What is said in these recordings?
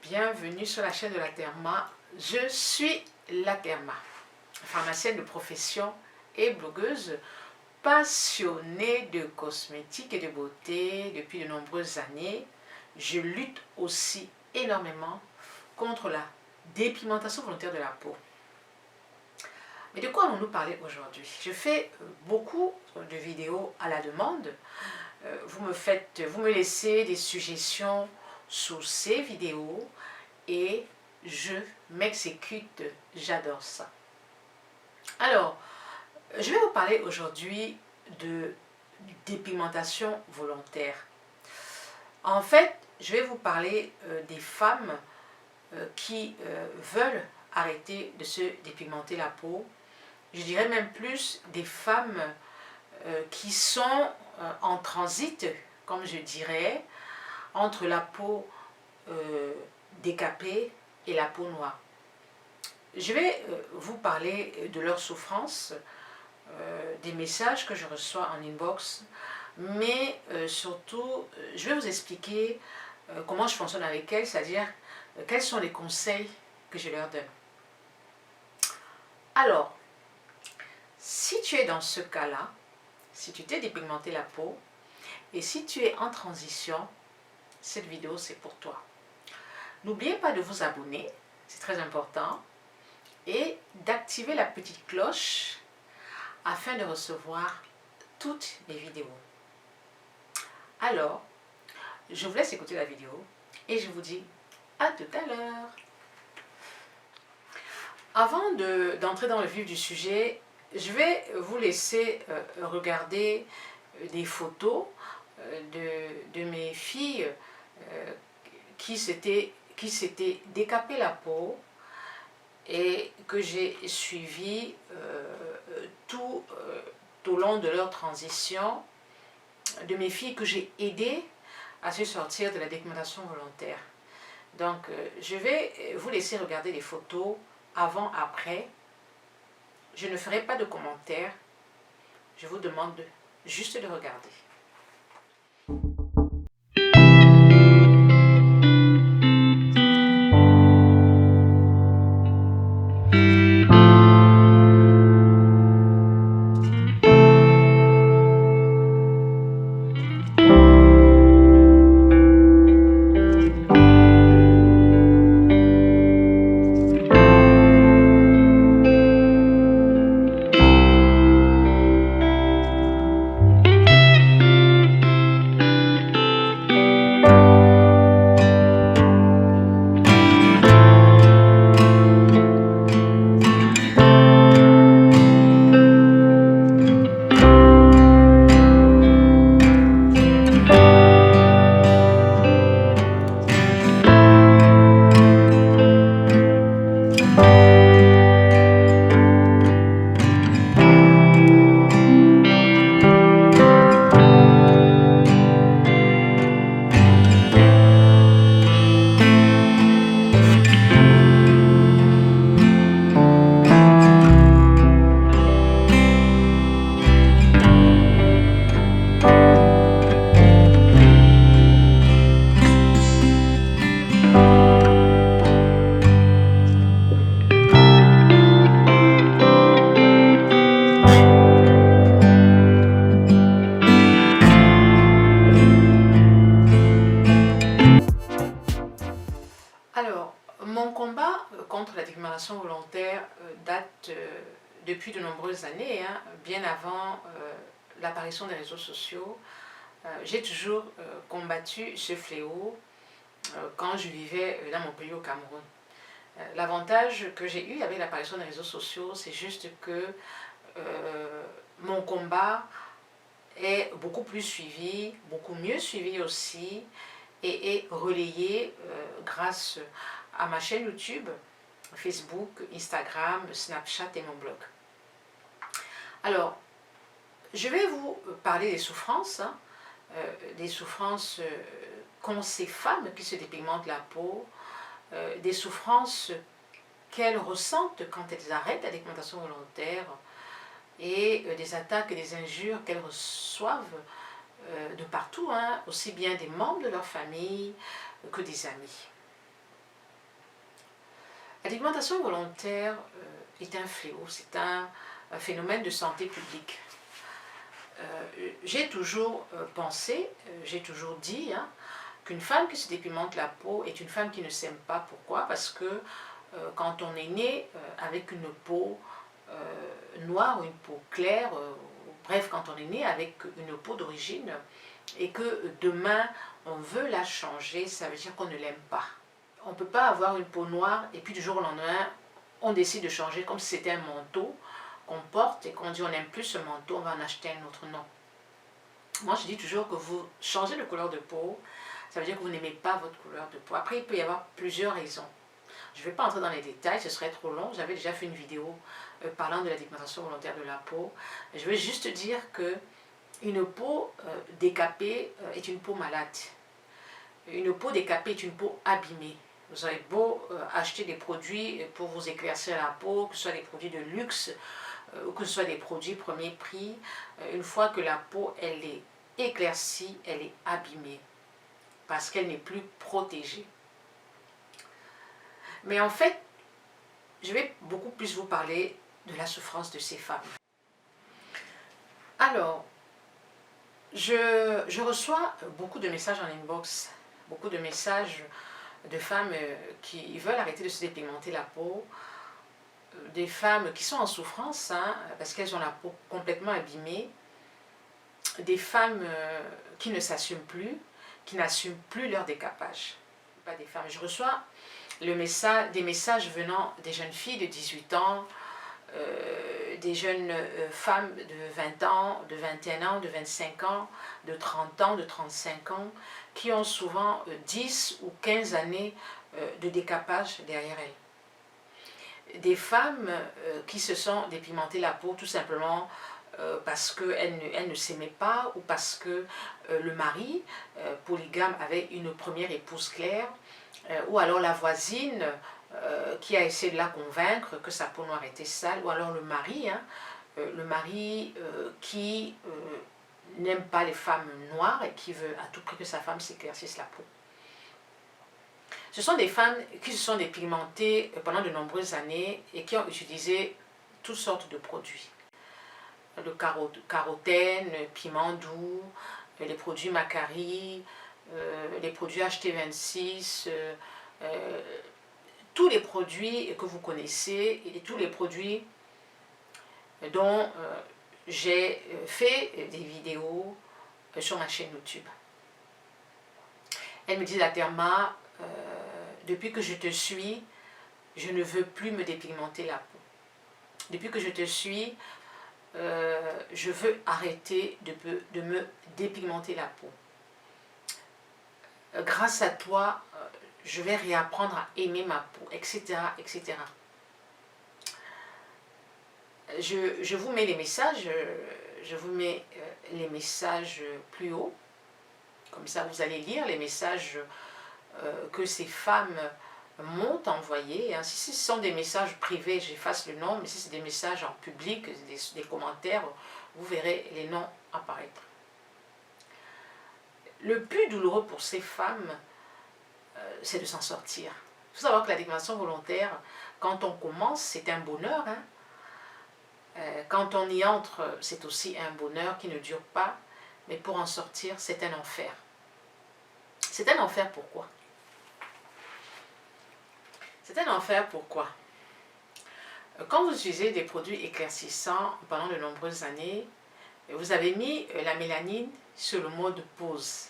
bienvenue sur la chaîne de la Therma. Je suis la Therma, pharmacienne de profession et blogueuse passionnée de cosmétiques et de beauté depuis de nombreuses années. Je lutte aussi énormément contre la dépigmentation volontaire de la peau. Mais de quoi allons-nous parler aujourd'hui? Je fais beaucoup de vidéos à la demande. Vous me laissez des suggestions sous ces vidéos et je m'exécute, j'adore ça. Alors, je vais vous parler aujourd'hui de dépigmentation volontaire. En fait, je vais vous parler des femmes qui veulent arrêter de se dépigmenter la peau. Je dirais même plus des femmes qui sont en transit, comme je dirais, entre la peau décapée et la peau noire. Je vais vous parler de leurs souffrances, des messages que je reçois en inbox, mais surtout, je vais vous expliquer comment je fonctionne avec elles, c'est-à-dire quels sont les conseils que je leur donne. Alors, si tu es dans ce cas-là, si tu t'es dépigmenté la peau et si tu es en transition, cette vidéo c'est pour toi. N'oubliez pas de vous abonner, c'est très important, et d'activer la petite cloche afin de recevoir toutes les vidéos. Alors, je vous laisse écouter la vidéo et je vous dis à tout à l'heure. Avant d'entrer dans le vif du sujet, je vais vous laisser regarder des photos de mes filles qui s'étaient décapé la peau et que j'ai suivi tout au long de leur transition, de mes filles que j'ai aidées à se sortir de la dépigmentation volontaire. Donc je vais vous laisser regarder les photos avant, après. Je ne ferai pas de commentaires, je vous demande juste de regarder. Alors, mon combat contre la dépigmentation volontaire date depuis de nombreuses années, hein, bien avant l'apparition des réseaux sociaux. J'ai toujours combattu ce fléau quand je vivais dans mon pays au Cameroun. L'avantage que j'ai eu avec l'apparition des réseaux sociaux, c'est juste que mon combat est beaucoup plus suivi, beaucoup mieux suivi aussi, et est relayé grâce à ma chaîne YouTube, Facebook, Instagram, Snapchat et mon blog. Alors, je vais vous parler des souffrances, qu'ont ces femmes qui se dépigmentent la peau, des souffrances qu'elles ressentent quand elles arrêtent la dépigmentation volontaire et des attaques et des injures qu'elles reçoivent de partout, hein, aussi bien des membres de leur famille que des amis. La dépigmentation volontaire est un fléau, c'est un phénomène de santé publique. J'ai toujours pensé, j'ai toujours dit qu'une femme qui se dépigmente la peau est une femme qui ne s'aime pas. Pourquoi? Parce que quand on est né avec une peau noire ou une peau claire, bref, quand on est né avec une peau d'origine et que demain on veut la changer, ça veut dire qu'on ne l'aime pas. On ne peut pas avoir une peau noire et puis du jour au lendemain, on décide de changer comme si c'était un manteau qu'on porte et qu'on dit on n'aime plus ce manteau, on va en acheter un autre. Non. Moi, je dis toujours que vous changez de couleur de peau, ça veut dire que vous n'aimez pas votre couleur de peau. Après, il peut y avoir plusieurs raisons. Je ne vais pas entrer dans les détails, ce serait trop long. J'avais déjà fait une vidéo parlant de la dépigmentation volontaire de la peau. Je veux juste dire que une peau décapée est une peau malade. Une peau décapée est une peau abîmée. Vous avez beau acheter des produits pour vous éclaircir la peau, que ce soit des produits de luxe ou que ce soit des produits premier prix, une fois que la peau elle est éclaircie, elle est abîmée parce qu'elle n'est plus protégée. Mais en fait, je vais beaucoup plus vous parler de la souffrance de ces femmes. Alors, je reçois beaucoup de messages en inbox, beaucoup de messages de femmes qui veulent arrêter de se dépigmenter la peau, des femmes qui sont en souffrance parce qu'elles ont la peau complètement abîmée, des femmes qui ne s'assument plus, qui n'assument plus leur décapage. Pas des femmes. Je reçois des messages venant des jeunes filles de 18 ans, des jeunes femmes de 20 ans, de 21 ans, de 25 ans, de 30 ans, de 35 ans, qui ont souvent 10 ou 15 années de décapage derrière elles. Des femmes qui se sont dépigmentées la peau tout simplement parce qu'elles ne s'aimaient pas ou parce que le mari polygame avait une première épouse claire, ou alors la voisine qui a essayé de la convaincre que sa peau noire était sale, ou alors le mari qui n'aime pas les femmes noires et qui veut à tout prix que sa femme s'éclaircisse la peau. Ce sont des femmes qui se sont dépigmentées pendant de nombreuses années et qui ont utilisé toutes sortes de produits. Le carotène, le piment doux, les produits Macari, les produits HT26, tous les produits que vous connaissez et tous les produits dont j'ai fait des vidéos sur ma chaîne YouTube. Elle me dit, la Therma, depuis que je te suis, je ne veux plus me dépigmenter la peau. Depuis que je te suis, je veux arrêter de me dépigmenter la peau. Grâce à toi, je vais réapprendre à aimer ma peau, etc., etc. Je vous mets les messages, plus haut. Comme ça, vous allez lire les messages que ces femmes m'ont envoyés. Si ce sont des messages privés, j'efface le nom, mais si c'est des messages en public, des commentaires, vous verrez les noms apparaître. Le plus douloureux pour ces femmes, c'est de s'en sortir. Il faut savoir que la dépigmentation volontaire, quand on commence, c'est un bonheur. Quand on y entre, c'est aussi un bonheur qui ne dure pas, mais pour en sortir, c'est un enfer. C'est un enfer pourquoi? C'est un enfer pourquoi? Quand vous utilisez des produits éclaircissants pendant de nombreuses années, vous avez mis la mélanine sur le mode pause.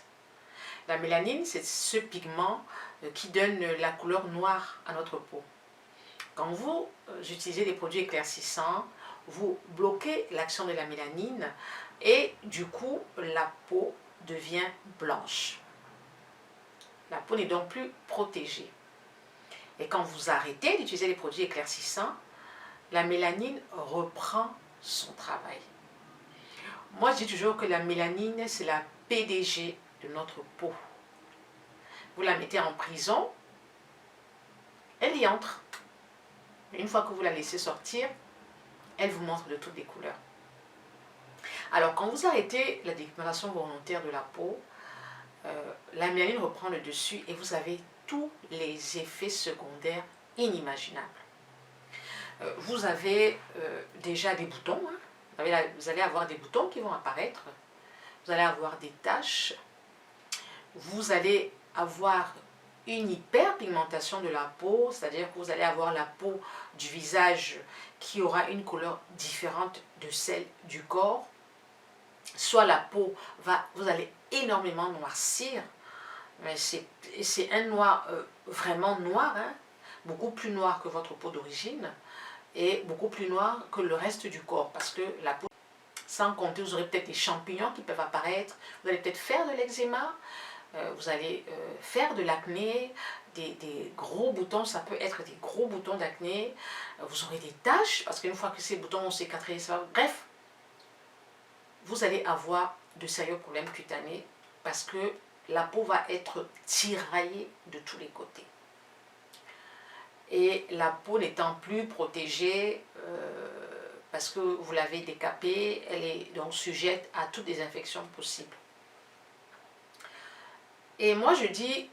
La mélanine, c'est ce pigment qui donne la couleur noire à notre peau. Quand vous utilisez des produits éclaircissants, vous bloquez l'action de la mélanine et du coup, la peau devient blanche. La peau n'est donc plus protégée. Et quand vous arrêtez d'utiliser les produits éclaircissants, la mélanine reprend son travail. Moi, je dis toujours que la mélanine, c'est la PDG de notre peau. Vous la mettez en prison, elle y entre. Une fois que vous la laissez sortir, elle vous montre de toutes les couleurs. Alors, quand vous arrêtez la dépigmentation volontaire de la peau, la mélanine reprend le dessus et vous avez tous les effets secondaires inimaginable. Vous avez déjà des boutons, hein. Vous allez avoir des boutons qui vont apparaître, vous allez avoir des taches, vous allez avoir une hyperpigmentation de la peau, c'est-à-dire que vous allez avoir la peau du visage qui aura une couleur différente de celle du corps. Soit la peau vous allez énormément noircir, mais c'est un noir vraiment noir, hein, beaucoup plus noir que votre peau d'origine et beaucoup plus noir que le reste du corps, parce que la peau, sans compter, vous aurez peut-être des champignons qui peuvent apparaître, vous allez peut-être faire de l'eczéma, vous allez faire de l'acné, des gros boutons, ça peut être des gros boutons d'acné, vous aurez des taches, parce qu'une fois que ces boutons ont cicatrisé, bref, vous allez avoir de sérieux problèmes cutanés parce que la peau va être tiraillée de tous les côtés. Et la peau n'étant plus protégée, parce que vous l'avez décapée, elle est donc sujette à toutes les infections possibles. Et moi je dis,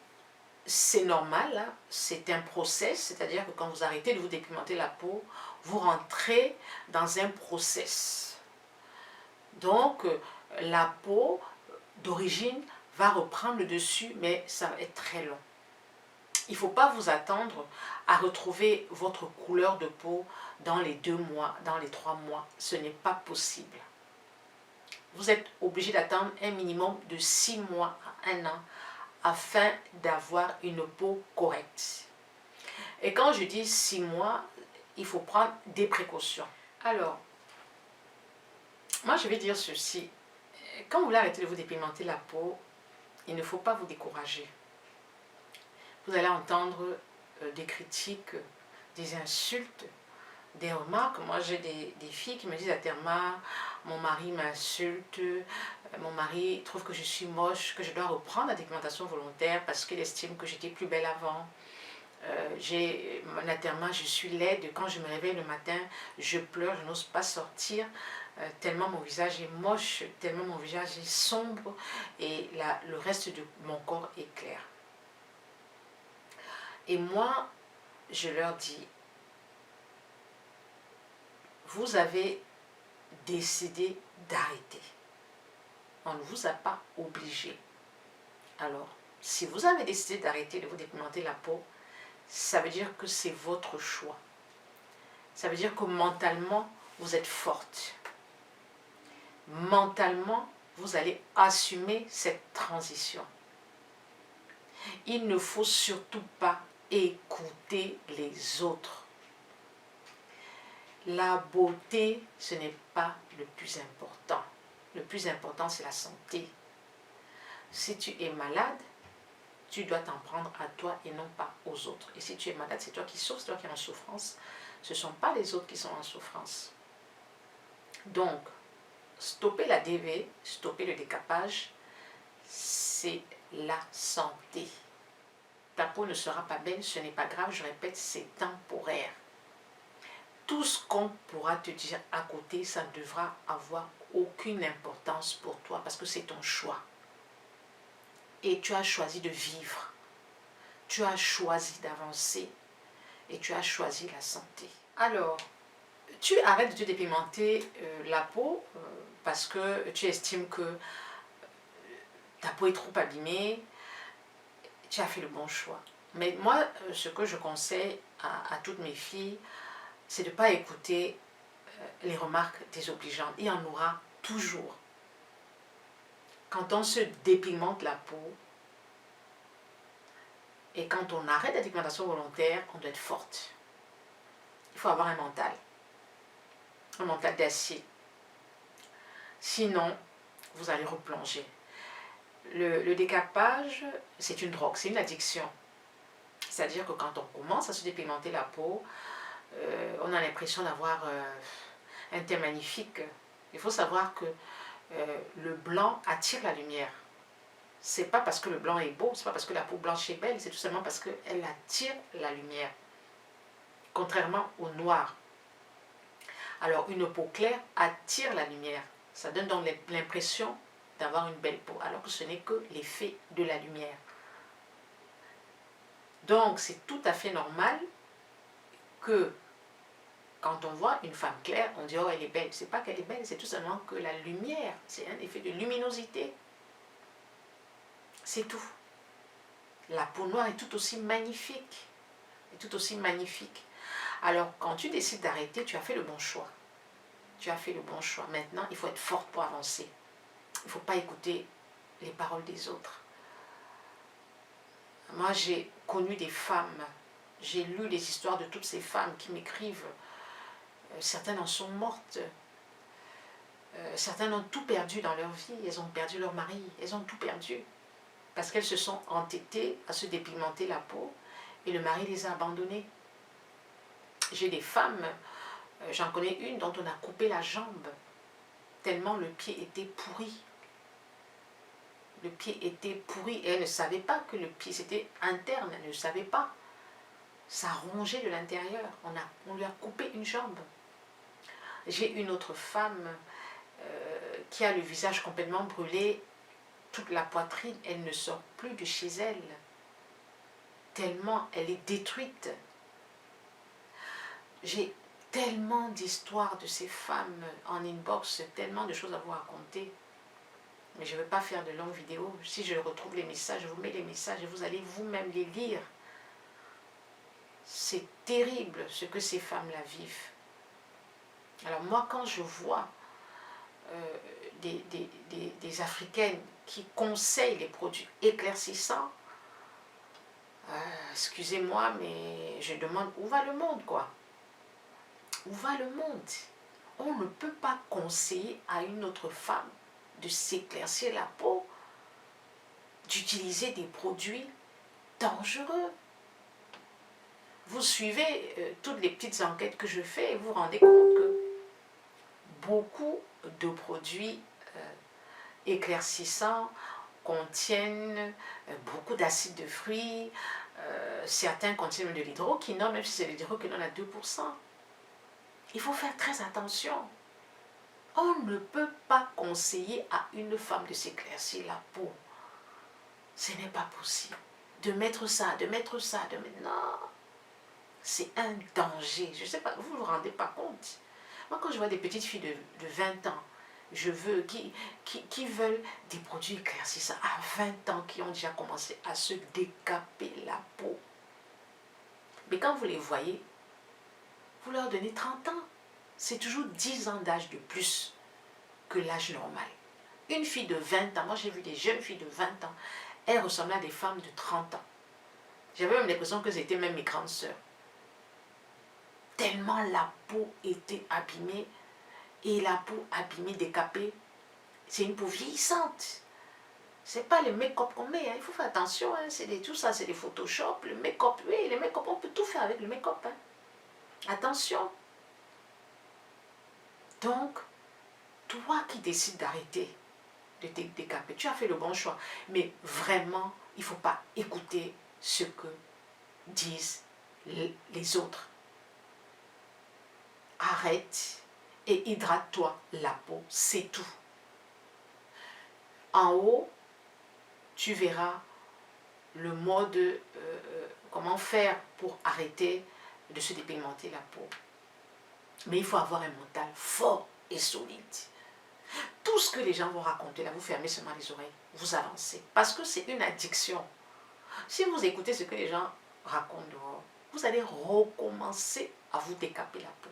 c'est normal, hein, c'est un process, c'est-à-dire que quand vous arrêtez de vous dépigmenter la peau, vous rentrez dans un process. Donc la peau d'origine va reprendre le dessus, mais ça va être très long. Il ne faut pas vous attendre à retrouver votre couleur de peau dans les 2 mois, dans les 3 mois. Ce n'est pas possible. Vous êtes obligé d'attendre un minimum de 6 mois à 1 an afin d'avoir une peau correcte. Et quand je dis 6 mois, il faut prendre des précautions. Alors, moi je vais dire ceci. Quand vous voulez arrêter de vous dépigmenter la peau, il ne faut pas vous décourager. Vous allez entendre des critiques, des insultes, des remarques. Moi, j'ai des filles qui me disent à Therma, mon mari m'insulte, mon mari trouve que je suis moche, que je dois reprendre la dépigmentation volontaire parce qu'il estime que j'étais plus belle avant. À Therma, je suis laide. Quand je me réveille le matin, je pleure, je n'ose pas sortir. Tellement mon visage est moche, tellement mon visage est sombre et le reste de mon corps est clair. Et moi, je leur dis, vous avez décidé d'arrêter. On ne vous a pas obligé. Alors, si vous avez décidé d'arrêter de vous dépigmenter la peau, ça veut dire que c'est votre choix. Ça veut dire que mentalement, vous êtes forte. Mentalement, vous allez assumer cette transition. Il ne faut surtout pas écouter les autres. La beauté, ce n'est pas le plus important. Le plus important, c'est la santé. Si tu es malade, tu dois t'en prendre à toi et non pas aux autres. Et si tu es malade, c'est toi qui souffres, c'est toi qui es en souffrance. Ce ne sont pas les autres qui sont en souffrance. Donc, stopper la DV, stopper le décapage, c'est la santé. Ta peau ne sera pas belle, ce n'est pas grave, je répète, c'est temporaire. Tout ce qu'on pourra te dire à côté, ça ne devra avoir aucune importance pour toi parce que c'est ton choix. Et tu as choisi de vivre. Tu as choisi d'avancer. Et tu as choisi la santé. Alors, tu arrêtes de te dépigmenter la peau parce que tu estimes que ta peau est trop abîmée. Tu as fait le bon choix. Mais moi, ce que je conseille à toutes mes filles, c'est de ne pas écouter les remarques désobligeantes. Il y en aura toujours. Quand on se dépigmente la peau et quand on arrête la dépigmentation volontaire, on doit être forte. Il faut avoir un mental d'acier. Sinon, vous allez replonger. Le décapage, c'est une drogue, c'est une addiction. C'est-à-dire que quand on commence à se dépigmenter la peau, on a l'impression d'avoir un teint magnifique. Il faut savoir que le blanc attire la lumière. C'est pas parce que le blanc est beau, c'est pas parce que la peau blanche est belle, c'est tout simplement parce qu'elle attire la lumière. Contrairement au noir. Alors une peau claire attire la lumière. Ça donne donc l'impression d'avoir une belle peau, alors que ce n'est que l'effet de la lumière. Donc c'est tout à fait normal que quand on voit une femme claire, on dit « oh, elle est belle ». C'est pas qu'elle est belle, c'est tout simplement que la lumière, c'est un effet de luminosité. C'est tout. La peau noire est tout aussi magnifique. Est tout aussi magnifique. Alors, quand tu décides d'arrêter, tu as fait le bon choix. Tu as fait le bon choix. Maintenant, il faut être forte pour avancer. Il ne faut pas écouter les paroles des autres. Moi, j'ai connu des femmes, j'ai lu les histoires de toutes ces femmes qui m'écrivent. Certaines en sont mortes. Certaines ont tout perdu dans leur vie. Elles ont perdu leur mari. Elles ont tout perdu. Parce qu'elles se sont entêtées à se dépigmenter la peau et le mari les a abandonnées. J'ai des femmes, j'en connais une dont on a coupé la jambe tellement le pied était pourri. Le pied était pourri et elle ne savait pas que le pied c'était interne, elle ne savait pas. Ça rongeait de l'intérieur, on lui a coupé une jambe. J'ai une autre femme qui a le visage complètement brûlé, toute la poitrine, elle ne sort plus de chez elle, tellement elle est détruite. J'ai tellement d'histoires de ces femmes en inbox, tellement de choses à vous raconter. Mais je ne veux pas faire de longues vidéos. Si je retrouve les messages, je vous mets les messages et vous allez vous-même les lire. C'est terrible ce que ces femmes-là vivent. Alors moi, quand je vois des Africaines qui conseillent les produits éclaircissants, excusez-moi, mais je demande où va le monde, quoi? Où va le monde? On ne peut pas conseiller à une autre femme de s'éclaircir la peau, d'utiliser des produits dangereux. Vous suivez toutes les petites enquêtes que je fais et vous vous rendez compte que beaucoup de produits éclaircissants contiennent beaucoup d'acides de fruits, certains contiennent de l'hydroquinone, même si c'est l'hydroquinone à 2%. Il faut faire très attention. On ne peut pas conseiller à une femme de s'éclaircir la peau. Ce n'est pas possible. De mettre ça, de mettre ça, de mettre... Non. C'est un danger. Je ne sais pas, vous ne vous rendez pas compte. Moi, quand je vois des petites filles de 20 ans, je veux, qui veulent des produits éclaircissants à 20 ans, qui ont déjà commencé à se décaper la peau. Mais quand vous les voyez, vous leur donnez 30 ans. C'est toujours 10 ans d'âge de plus que l'âge normal. Une fille de 20 ans, moi j'ai vu des jeunes filles de 20 ans, elles ressemblaient à des femmes de 30 ans. J'avais même l'impression que c'était même mes grandes sœurs. Tellement la peau était abîmée, et la peau abîmée, décapée, c'est une peau vieillissante. C'est pas le make-up qu'on met, hein. Il faut faire attention, hein. Tout ça, c'est des Photoshop, le make-up, oui, le make-up, on peut tout faire avec le make-up, hein. Attention. Donc, toi qui décides d'arrêter de te décaper, tu as fait le bon choix. Mais vraiment, il ne faut pas écouter ce que disent les autres. Arrête et hydrate-toi la peau, c'est tout. En haut, tu verras le mode, comment faire pour arrêter de se dépigmenter la peau. Mais il faut avoir un mental fort et solide. Tout ce que les gens vont raconter, là, vous fermez seulement les oreilles, vous avancez. Parce que c'est une addiction. Si vous écoutez ce que les gens racontent dehors, vous allez recommencer à vous décaper la peau.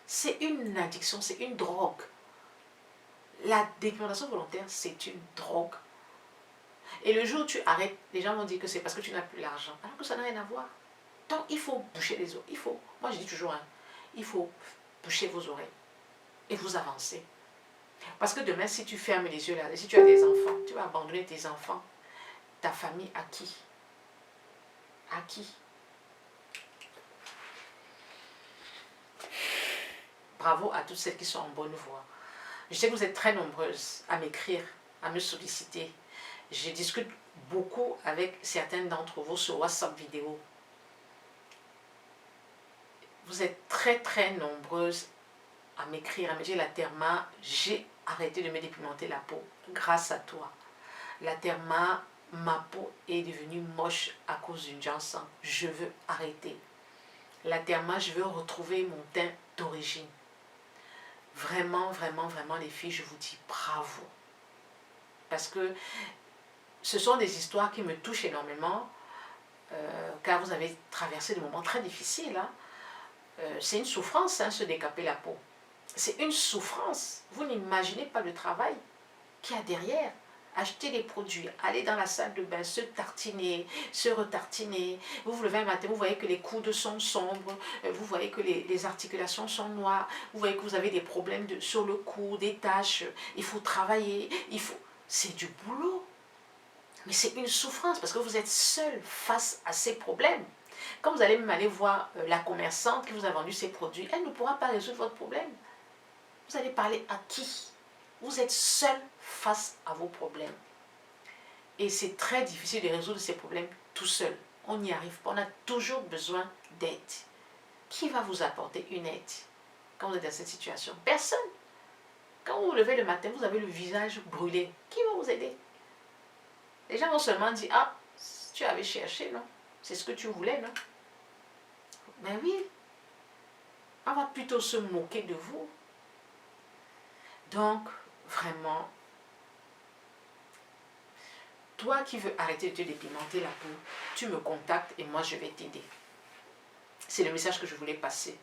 C'est une addiction, c'est une drogue. La dépigmentation volontaire, c'est une drogue. Et le jour où tu arrêtes, les gens vont dire que c'est parce que tu n'as plus l'argent. Alors que ça n'a rien à voir. Donc, il faut boucher les oreilles. Il faut, moi je dis toujours, hein, il faut boucher vos oreilles et vous avancez. Parce que demain, si tu fermes les yeux là, et si tu as des enfants, tu vas abandonner tes enfants, ta famille à qui? À qui? Bravo à toutes celles qui sont en bonne voie. Je sais que vous êtes très nombreuses à m'écrire, à me solliciter. Je discute beaucoup avec certaines d'entre vous sur WhatsApp vidéo. Vous êtes très nombreuses à m'écrire, à me dire la Therma, j'ai arrêté de me dépigmenter la peau grâce à toi. La Therma, ma peau est devenue moche à cause d'une Johnson. Je veux arrêter. la Therma, je veux retrouver mon teint d'origine. Vraiment, vraiment, vraiment, les filles, je vous dis bravo. Parce que ce sont des histoires qui me touchent énormément, car vous avez traversé des moments très difficiles. Hein. C'est une souffrance, hein, se décaper la peau. C'est une souffrance. Vous n'imaginez pas le travail qu'il y a derrière. Acheter des produits, aller dans la salle de bain, se tartiner, se retartiner. Vous vous levez un matin, vous voyez que les coudes sont sombres, vous voyez que les articulations sont noires, vous voyez que vous avez des problèmes sur le cou, des taches. Il faut travailler, c'est du boulot. Mais c'est une souffrance parce que vous êtes seul face à ces problèmes. Quand vous allez même aller voir la commerçante qui vous a vendu ces produits, elle ne pourra pas résoudre votre problème. Vous allez parler à qui? Vous êtes seul face à vos problèmes. Et c'est très difficile de résoudre ces problèmes tout seul. On n'y arrive pas. On a toujours besoin d'aide. Qui va vous apporter une aide quand vous êtes dans cette situation? Personne. Quand vous vous levez le matin, vous avez le visage brûlé. Qui va vous aider? Les gens vont seulement dire, ah, tu avais cherché, non? C'est ce que tu voulais, non? Mais oui, on va plutôt se moquer de vous. Donc, vraiment, toi qui veux arrêter de te dépigmenter la peau, tu me contactes et moi je vais t'aider. C'est le message que je voulais passer.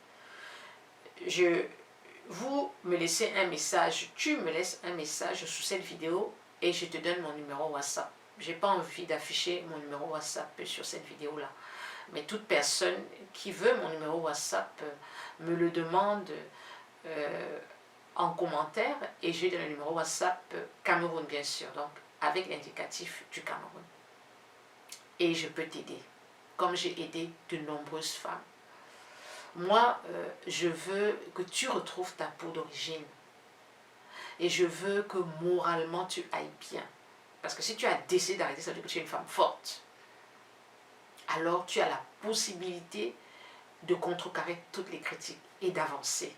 Vous me laissez un message, tu me laisses un message sous cette vidéo et je te donne mon numéro WhatsApp. Je n'ai pas envie d'afficher mon numéro WhatsApp sur cette vidéo-là. Mais toute personne qui veut mon numéro WhatsApp me le demande en commentaire et j'ai le numéro WhatsApp Cameroun bien sûr, donc avec l'indicatif du Cameroun. Et je peux t'aider, comme j'ai aidé de nombreuses femmes. Moi, je veux que tu retrouves ta peau d'origine. Et je veux que moralement tu ailles bien. Parce que si tu as décidé d'arrêter, ça veut dire que tu es une femme forte. Alors tu as la possibilité de contrecarrer toutes les critiques et d'avancer.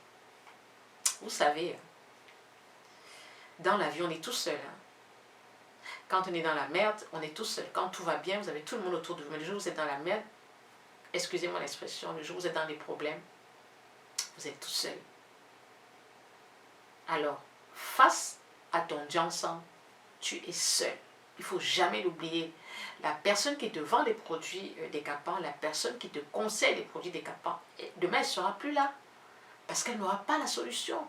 Vous savez, dans la vie, on est tout seul. Quand on est dans la merde, on est tout seul. Quand tout va bien, vous avez tout le monde autour de vous. Mais le jour où vous êtes dans la merde, excusez-moi l'expression, le jour où vous êtes dans des problèmes, vous êtes tout seul. Alors, face à ton Johnson, tu es seul. Il ne faut jamais l'oublier. La personne qui te vend les produits décapants, la personne qui te conseille les produits décapants, demain, elle ne sera plus là. Parce qu'elle n'aura pas la solution.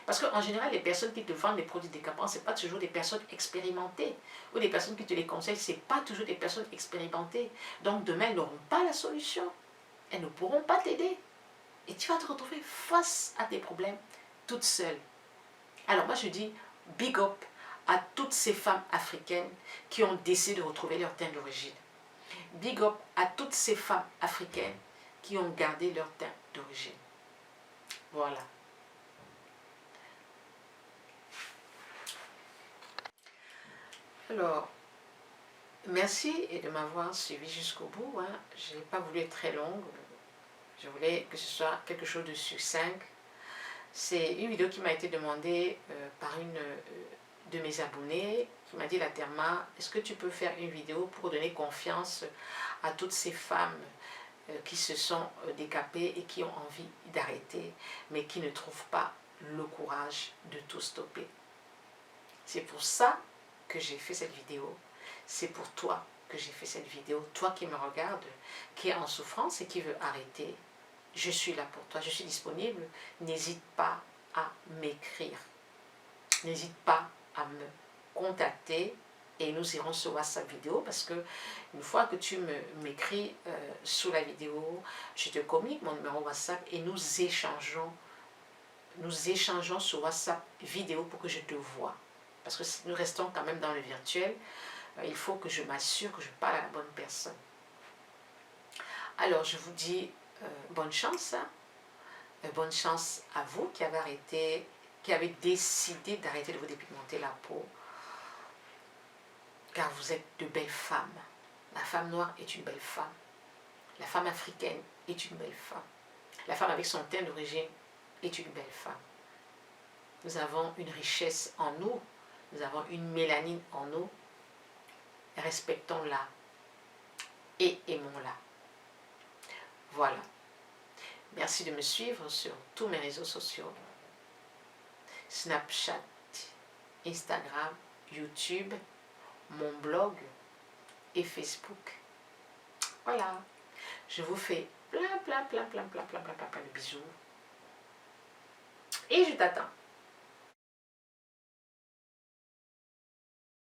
Parce qu'en général, les personnes qui te vendent les produits décapants, ce n'est pas toujours des personnes expérimentées. Ou des personnes qui te les conseillent, ce n'est pas toujours des personnes expérimentées. Donc demain, elles n'auront pas la solution. Elles ne pourront pas t'aider. Et tu vas te retrouver face à tes problèmes toute seule. Alors moi, je dis big up à toutes ces femmes africaines qui ont décidé de retrouver leur teint d'origine. Big up à toutes ces femmes africaines qui ont gardé leur teint d'origine. Voilà. Alors, merci de m'avoir suivi jusqu'au bout. Hein. Je n'ai pas voulu être très longue. Je voulais que ce soit quelque chose de succinct. C'est une vidéo qui m'a été demandée par une de mes abonnés qui m'a dit, la Therma, est-ce que tu peux faire une vidéo pour donner confiance à toutes ces femmes qui se sont décapées et qui ont envie d'arrêter, mais qui ne trouvent pas le courage de tout stopper. C'est pour ça que j'ai fait cette vidéo. C'est pour toi que j'ai fait cette vidéo. Toi qui me regardes, qui est en souffrance et qui veut arrêter, je suis là pour toi. Je suis disponible. N'hésite pas à m'écrire. N'hésite pas à me contacter et nous irons sur WhatsApp vidéo parce que une fois que tu m'écris sous la vidéo, je te communique mon numéro WhatsApp et nous échangeons sur WhatsApp vidéo pour que je te voie. Parce que si nous restons quand même dans le virtuel, il faut que je m'assure que je parle à la bonne personne. Alors je vous dis bonne chance. Hein? Bonne chance à vous qui avez arrêté, qui avez décidé d'arrêter de vous dépigmenter la peau. Car vous êtes de belles femmes. La femme noire est une belle femme. La femme africaine est une belle femme. La femme avec son teint d'origine est une belle femme. Nous avons une richesse en nous. Nous avons une mélanine en nous. Respectons-la et aimons-la. Voilà. Merci de me suivre sur tous mes réseaux sociaux. Snapchat, Instagram, YouTube, mon blog et Facebook. Voilà. Je vous fais plein de bisous. Et je t'attends.